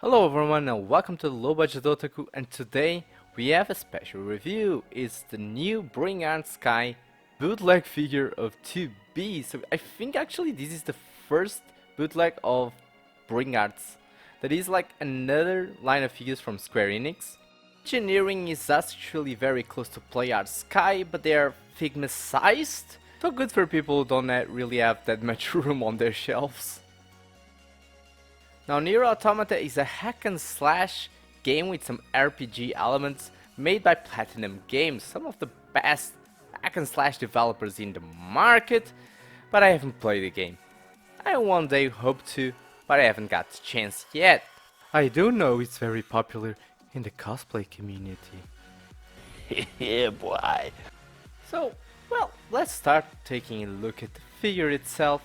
Hello everyone and welcome to the Low Budget Otaku, and today we have a special review. It's the new Bring Art Sky bootleg figure of 2B. So I think actually this is the first bootleg of Bring Arts. That is like another line of figures from Square Enix. Engineering is actually very close to Play Art Sky, but they are Figma sized. So good for people who don't really have that much room on their shelves. Now, NieR Automata is a hack and slash game with some RPG elements made by Platinum Games, some of the best hack and slash developers in the market, but I haven't played the game. I one day hope to, but I haven't got the chance yet. I do know it's very popular in the cosplay community. Yeah, boy. So, well, let's start taking a look at the figure itself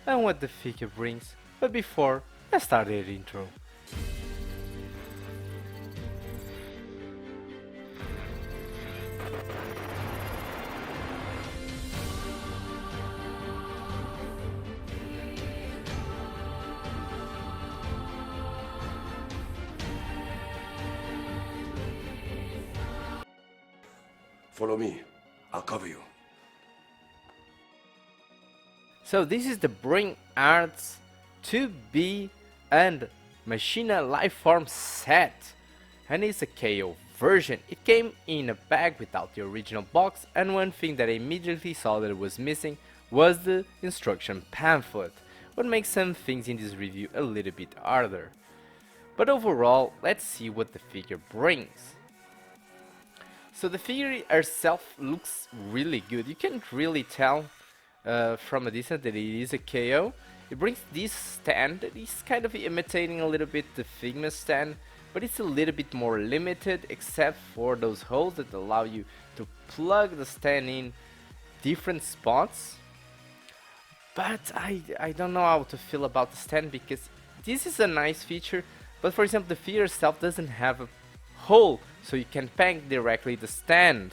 and what the figure brings, but before, let's start the intro. Follow me. I'll cover you. So this is the Bring Arts 2B and Machina Lifeform set, and it's a KO version. It came in a bag without the original box, and one thing that I immediately saw that was missing was the instruction pamphlet, what makes some things in this review a little bit harder. But overall, let's see what the figure brings. So the figure herself looks really good. You can't really tell from a distance that it is a KO. It brings this stand that is kind of imitating a little bit the Figma stand, but it's a little bit more limited except for those holes that allow you to plug the stand in different spots. But I don't know how to feel about the stand, because this is a nice feature, but for example the figure itself doesn't have a hole, so you can peg directly the stand.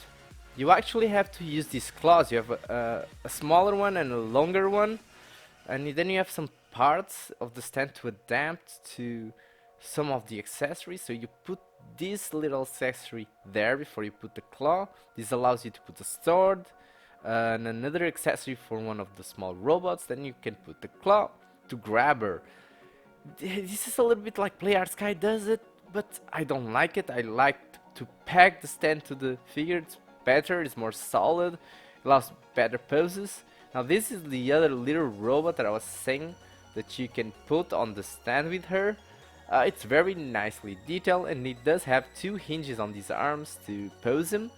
You actually have to use these claws. You have a smaller one and a longer one, and then you have some parts of the stand to adapt to some of the accessories. So you put this little accessory there before you put the claw. This allows you to put the sword and another accessory for one of the small robots. Then you can put the claw to grab her. This is a little bit like Play Art Sky does it, but I don't like it. I like to peg the stand to the figure. It's better, it's more solid, allows better poses. Now this is the other little robot that I was saying that you can put on the stand with her. It's very nicely detailed, and it does have two hinges on these arms to pose him.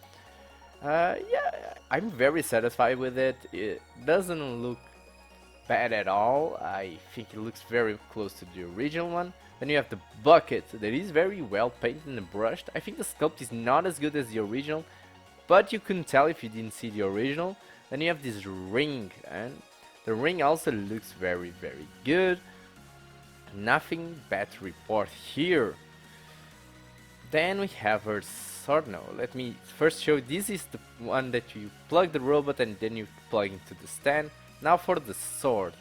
Yeah, I'm very satisfied with it. It doesn't look bad at all. I think it looks very close to the original one. Then you have the bucket that is very well painted and brushed. I think the sculpt is not as good as the original, but you couldn't tell if you didn't see the original. Then you have this ring, and the ring also looks very good. Nothing bad to report here. Then we have her sword. No, let me first show. This is the one that you plug the robot and then you plug into the stand. Now for the sword.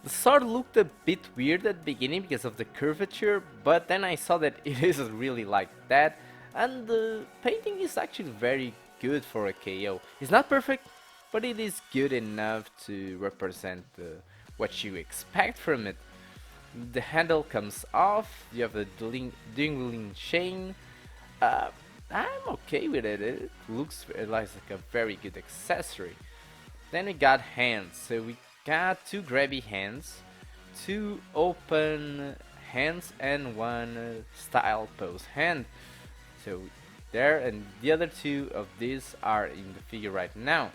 The sword looked a bit weird at the beginning because of the curvature, but then I saw that it isn't really like that, and the painting is actually very good for a KO. It's not perfect, but it is good enough to represent what you expect from it. The handle comes off, you have a dangling chain. I'm okay with it. It looks like a very good accessory. Then we got hands. So we got two grabby hands, two open hands, and one style pose hand. So there, and the other two of these are in the figure right now.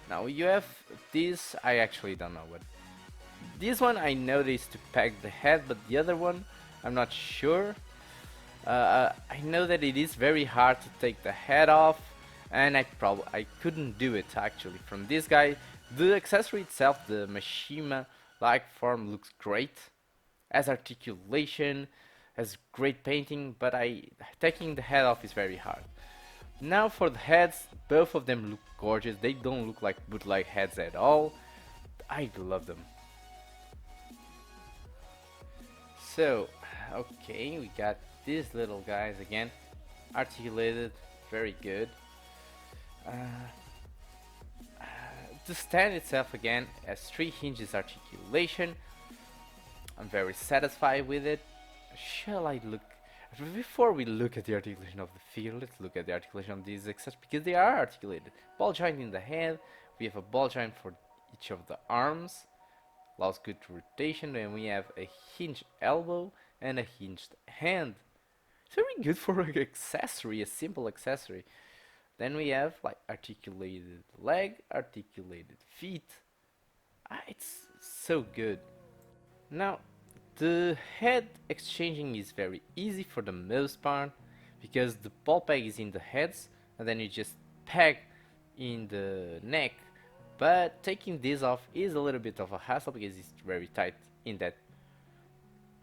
Now you have this. I actually don't know what. This one I know is to peg the head, but the other one I'm not sure. I know that it is very hard to take the head off, and I couldn't do it actually from this guy. The accessory itself, the Machina Lifeform, looks great, has articulation, has great painting, but taking the head off is very hard. Now for the heads, both of them look gorgeous. They don't look like bootleg heads at all. I love them. So Okay, we got these little guys again, articulated, very good. Uh, the stand itself again has 3 hinges articulation. I'm very satisfied with it. Shall I look? Before we look at the articulation of the figure, let's look at the articulation of these accessories because they are articulated. Ball joint in the head, we have a ball joint for each of the arms, allows good rotation, and we have a hinged elbow and a hinged hand. It's very good for an accessory, a simple accessory. Then we have like articulated leg, articulated feet. It's so good. Now, the head exchanging is very easy for the most part because the ball peg is in the heads and then you just peg in the neck. But taking this off is a little bit of a hassle because it's very tight in that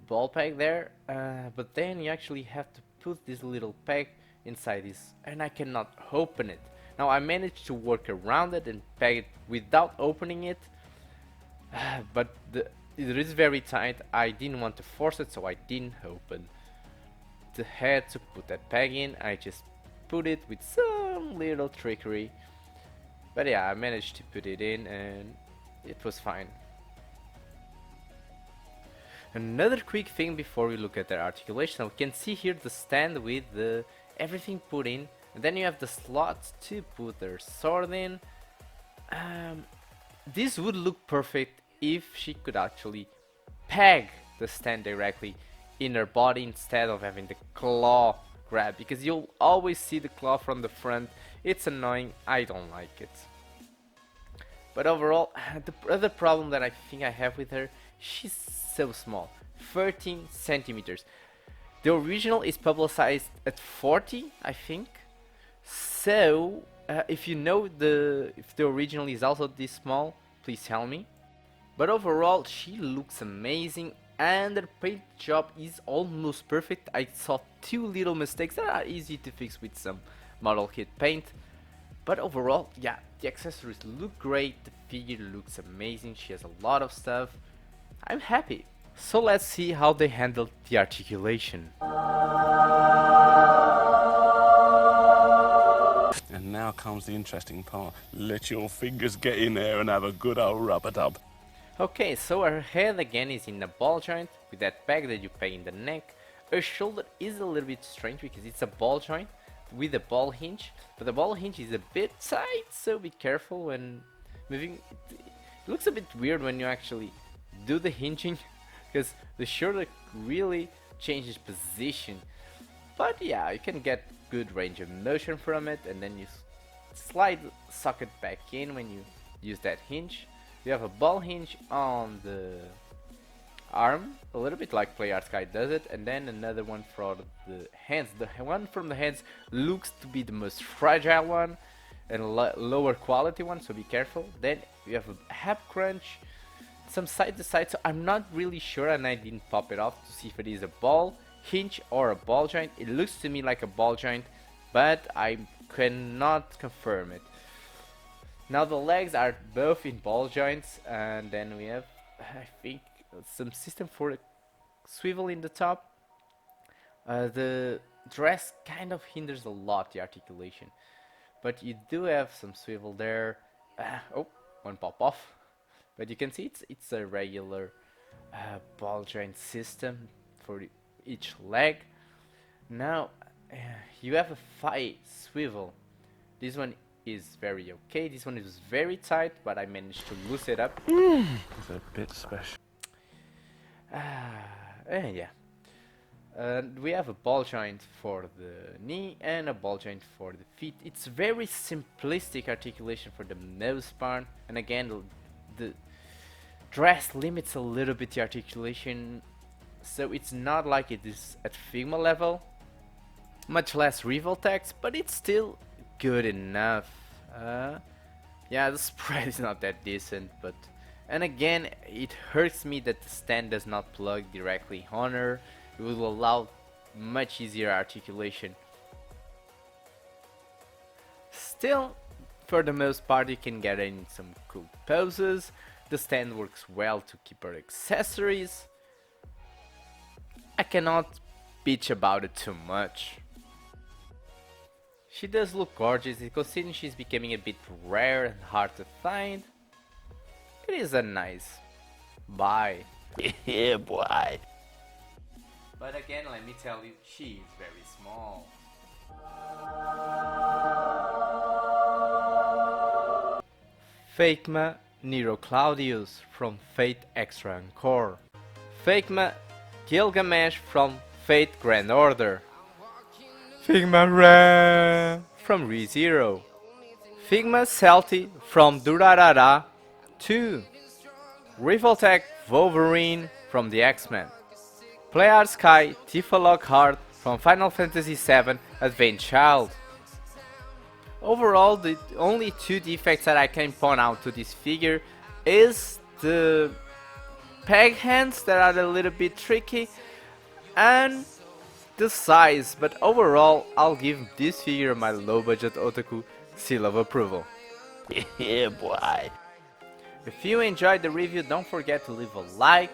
ball peg there. But then you actually have to put this little peg inside this, and I cannot open it. Now I managed to work around it and peg it without opening it, but it is very tight. I didn't want to force it, so I didn't open the head to put that peg in. I just put it with some little trickery, but yeah, I managed to put it in and it was fine. Another quick thing before we look at the articulation, we can see here the stand with the everything put in, and then you have the slots to put their sword in. This would look perfect if she could actually peg the stand directly in her body instead of having the claw grab, because you'll always see the claw from the front. It's annoying, I don't like it. But overall, the other problem that I think I have with her, she's so small, 13 centimeters. The original is publicized at 40, I think. So, if you know if the original is also this small, please tell me. But overall, she looks amazing, and her paint job is almost perfect. I saw 2 little mistakes that are easy to fix with some model kit paint. But overall, yeah, the accessories look great, the figure looks amazing, she has a lot of stuff. I'm happy. So let's see how they handled the articulation. And now comes the interesting part. Let your fingers get in there and have a good old rub-a-dub. Okay, so her head again is in a ball joint with that peg that you peg in the neck. Her shoulder is a little bit strange because it's a ball joint with a ball hinge, but the ball hinge is a bit tight, so be careful when moving. It looks a bit weird when you actually do the hinging because the shoulder really changes position. But yeah, you can get good range of motion from it, and then you slide the socket back in when you use that hinge. You have a ball hinge on the arm, a little bit like Play Art Sky does it, and then another one for the hands. The one from the hands looks to be the most fragile one and lower quality one, so be careful. Then you have a hap crunch, some side to side, so I'm not really sure, and I didn't pop it off to see if it is a ball hinge or a ball joint. It looks to me like a ball joint, but I cannot confirm it. Now the legs are both in ball joints, and then we have, I think, some system for a swivel in the top. The dress kind of hinders a lot the articulation, but you do have some swivel there. Oh, one pop off, but you can see it's a regular ball joint system for each leg. Now you have a thigh swivel. This one is very okay. This one is very tight, but I managed to loosen it up. It's a bit special. Yeah. We have a ball joint for the knee and a ball joint for the feet. It's very simplistic articulation for the most part, and again the dress limits a little bit the articulation, so it's not like it is at Figma level, much less Revoltex, but it's still good enough. Yeah, the spread is not that decent, but and again it hurts me that the stand does not plug directly on her. It will allow much easier articulation. Still, for the most part, you can get in some cool poses. The stand works well to keep her accessories. I cannot bitch about it too much. She does look gorgeous, and considering she's becoming a bit rare and hard to find, it is a nice buy. Yeah, boy. But again, let me tell you, she is very small. Figma Nero Claudius from Fate Extra Encore. Figma Gilgamesh from Fate Grand Order. Figma Ra from ReZero. Figma Celti from Durarara 2. Revoltech Wolverine from the X-Men. Playard Sky Tifa Lockhart from Final Fantasy VII Advent Child. Overall, the only two defects that I can point out to this figure is the peg hands that are a little bit tricky and the size, but overall I'll give this figure my low budget otaku seal of approval. Yeah, boy. If you enjoyed the review, don't forget to leave a like.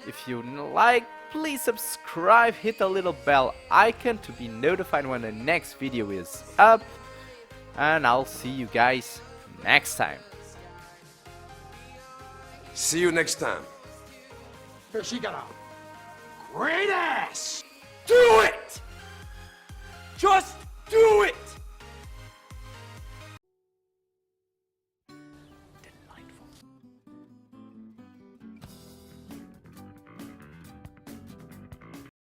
If you like, please subscribe, hit the little bell icon to be notified when the next video is up. And I'll see you guys next time. See you next time. She got a great ass! Do